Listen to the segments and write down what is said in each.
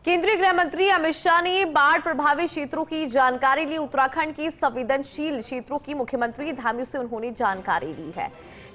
केंद्रीय गृह मंत्री अमित शाह ने बाढ़ प्रभावित क्षेत्रों की जानकारी ली। उत्तराखंड की संवेदनशील क्षेत्रों की मुख्यमंत्री धामी से उन्होंने जानकारी ली है।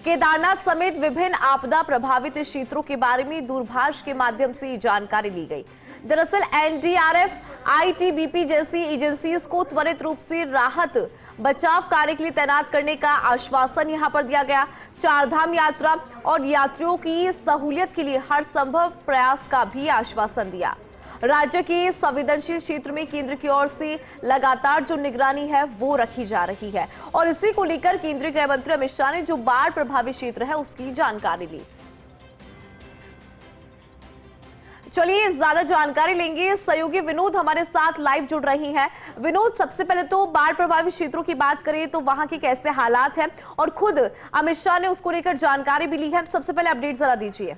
केदारनाथ समेत विभिन्न आपदा प्रभावित क्षेत्रों के बारे में दूरभाष के माध्यम से जानकारी ली गई। दरअसल एनडीआरएफ, आईटीबीपी जैसी एजेंसीज को त्वरित रूप से राहत बचाव कार्य के लिए तैनात करने का आश्वासन यहां पर दिया गया। चारधाम यात्रा और यात्रियों की सहूलियत के लिए हर संभव प्रयास का भी आश्वासन दिया। राज्य के संवेदनशील क्षेत्र में केंद्र की ओर से लगातार जो निगरानी है वो रखी जा रही है और इसी को लेकर केंद्रीय गृह मंत्री अमित शाह ने जो बाढ़ प्रभावित क्षेत्र है उसकी जानकारी ली। चलिए ज्यादा जानकारी लेंगे, सहयोगी विनोद हमारे साथ लाइव जुड़ रही हैं। विनोद, सबसे पहले तो बाढ़ प्रभावित क्षेत्रों की बात करें तो वहां के कैसे हालात हैं और खुद अमित शाह ने उसको लेकर जानकारी भी ली है। सबसे पहले अपडेट जरा दीजिए।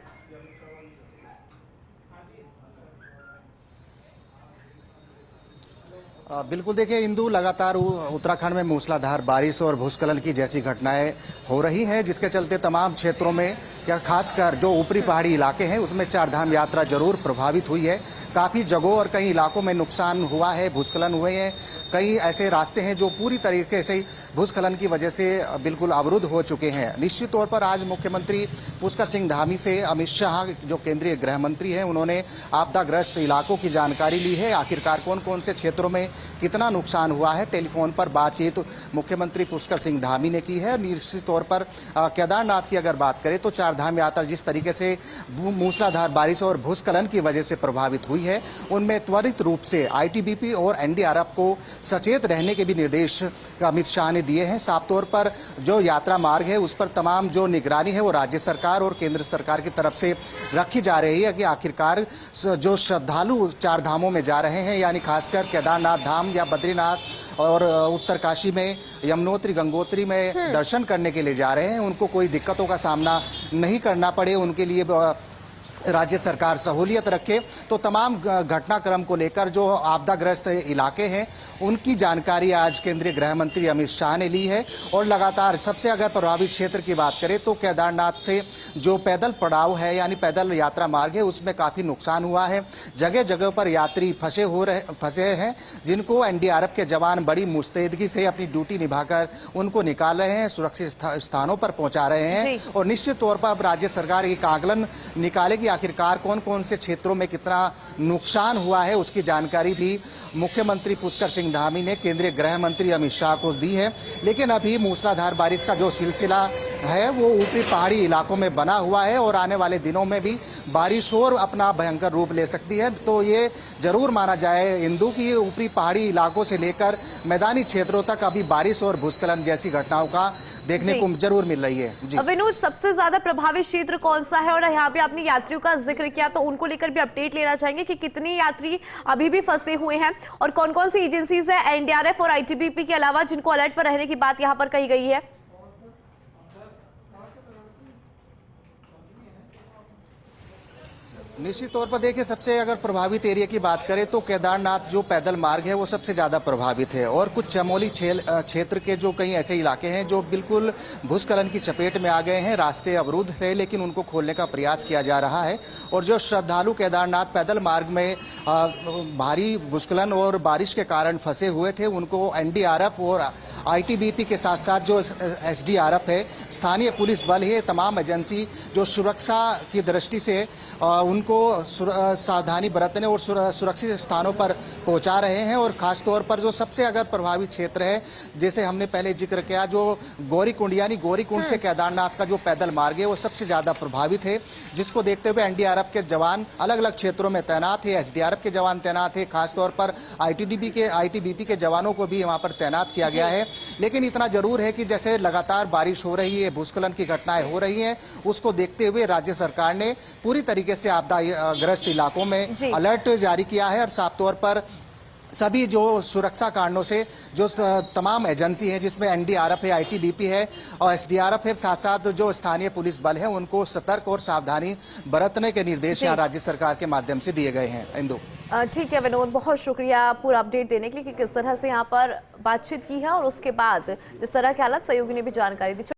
बिल्कुल, देखिए इंदु, लगातार उत्तराखंड में मूसलाधार बारिश और भूस्खलन की जैसी घटनाएं हो रही हैं, जिसके चलते तमाम क्षेत्रों में या खासकर जो ऊपरी पहाड़ी इलाके हैं उसमें चारधाम यात्रा जरूर प्रभावित हुई है। काफ़ी जगहों और कई इलाकों में नुकसान हुआ है, भूस्खलन हुए हैं। कई ऐसे रास्ते हैं जो पूरी तरीके से भूस्खलन की वजह से बिल्कुल अवरुद्ध हो चुके हैं। निश्चित तौर पर आज मुख्यमंत्री पुष्कर सिंह धामी से अमित शाह जो केंद्रीय गृह मंत्री हैं उन्होंने आपदाग्रस्त इलाकों की जानकारी ली है। आखिरकार कौन कौन से क्षेत्रों में कितना नुकसान हुआ है, टेलीफोन पर बातचीत मुख्यमंत्री पुष्कर सिंह धामी ने की है। निश्चित तौर पर केदारनाथ की अगर बात करें तो चारधाम यात्रा जिस तरीके से मूसलाधार बारिश और भूस्खलन की वजह से प्रभावित हुई है, उनमें त्वरित रूप से आईटीबीपी और एनडीआरएफ को सचेत रहने के भी निर्देश अमित शाह ने दिए हैं। साफ तौर पर जो यात्रा मार्ग है उस पर तमाम जो निगरानी है वो राज्य सरकार और केंद्र सरकार की तरफ से रखी जा रही है कि आखिरकार जो श्रद्धालु चार धामों में जा रहे हैं, यानी खासकर केदारनाथ धाम या बद्रीनाथ और उत्तरकाशी में यमुनोत्री गंगोत्री में दर्शन करने के लिए जा रहे हैं, उनको कोई दिक्कतों का सामना नहीं करना पड़े, उनके लिए राज्य सरकार सहूलियत रखे। तो तमाम घटनाक्रम को लेकर जो आपदाग्रस्त इलाके हैं उनकी जानकारी आज केंद्रीय गृह मंत्री अमित शाह ने ली है। और लगातार सबसे अगर प्रभावित क्षेत्र की बात करें तो केदारनाथ से जो पैदल पड़ाव है यानी पैदल यात्रा मार्ग है उसमें काफ़ी नुकसान हुआ है। जगह जगह पर यात्री फंसे हैं, जिनको एनडीआरएफ के जवान बड़ी मुस्तैदगी से अपनी ड्यूटी निभाकर उनको निकाल रहे हैं, सुरक्षित स्थानों पर पहुंचा रहे हैं। और निश्चित तौर पर अब राज्य सरकार एक आकलन निकालेगी आखिरकार कौन कौन से क्षेत्रों में कितना नुकसान हुआ है, उसकी जानकारी भी मुख्यमंत्री पुष्कर सिंह धामी ने केंद्रीय गृह मंत्री अमित शाह को दी है। लेकिन अभी मूसलाधार बारिश का जो सिलसिला है वो ऊपरी पहाड़ी इलाकों में बना हुआ है और आने वाले दिनों में भी बारिश और अपना भयंकर रूप ले सकती है। तो ये जरूर माना जाए इंदु की ऊपरी पहाड़ी इलाकों से लेकर मैदानी क्षेत्रों तक अभी बारिश और भूस्खलन जैसी घटनाओं का देखने को जरूर मिल रही है। जी विनोद, सबसे ज्यादा प्रभावित क्षेत्र कौन सा है और यहाँ पे आपने यात्रियों का जिक्र किया तो उनको लेकर भी अपडेट लेना चाहेंगे कि कितने यात्री अभी भी फंसे हुए हैं और कौन कौन सी एजेंसीज है एनडीआरएफ और आईटीबीपी के अलावा जिनको अलर्ट पर रहने की बात यहाँ पर कही गई है। निश्चित तौर पर देखिए, सबसे अगर प्रभावित एरिया की बात करें तो केदारनाथ जो पैदल मार्ग है वो सबसे ज़्यादा प्रभावित है और कुछ चमोली क्षेत्र के जो कई ऐसे इलाके हैं जो बिल्कुल भूस्खलन की चपेट में आ गए हैं। रास्ते अवरुद्ध थे लेकिन उनको खोलने का प्रयास किया जा रहा है। और जो श्रद्धालु केदारनाथ पैदल मार्ग में भारी भूस्खलन और बारिश के कारण फंसे हुए थे उनको एनडीआरएफ और आईटीबीपी के साथ साथ जो एसडीआरएफ है, स्थानीय पुलिस बल है, तमाम एजेंसी जो सुरक्षा की दृष्टि से उनको सावधानी बरतने और सुरक्षित स्थानों पर पहुंचा रहे हैं। और खास तौर पर जो सबसे अगर प्रभावित क्षेत्र है, जैसे हमने पहले जिक्र किया, जो गौरीकुंड यानी गौरीकुंड से केदारनाथ का जो पैदल मार्ग है वो सबसे ज्यादा प्रभावित है, जिसको देखते हुए एनडीआरएफ के जवान अलग अलग क्षेत्रों में तैनात है, एसडीआरएफ के जवान तैनात है, खासतौर पर आईटीबीपी के जवानों को भी वहां पर तैनात किया गया है। लेकिन इतना जरूर है कि जैसे लगातार बारिश हो रही है, भूस्खलन की घटनाएं हो रही हैं, उसको देखते हुए राज्य सरकार ने पूरी तरीके से आपदाग्रस्त इलाकों में अलर्ट जारी किया है। और साफ तौर पर सभी जो सुरक्षा कारणों से जो तमाम एजेंसी हैं जिसमें एनडीआरएफ है, आईटीबीपी है और एसडीआरएफ है, साथ साथ जो स्थानीय पुलिस बल है, उनको सतर्क और सावधानी बरतने के निर्देश यहाँ राज्य सरकार के माध्यम से दिए गए हैं। इंदु, ठीक है विनोद, बहुत शुक्रिया पूरा अपडेट देने के लिए कि किस तरह से यहाँ पर बातचीत की है और उसके बाद जिस तरह के हालात सहयोगी ने भी जानकारी दी।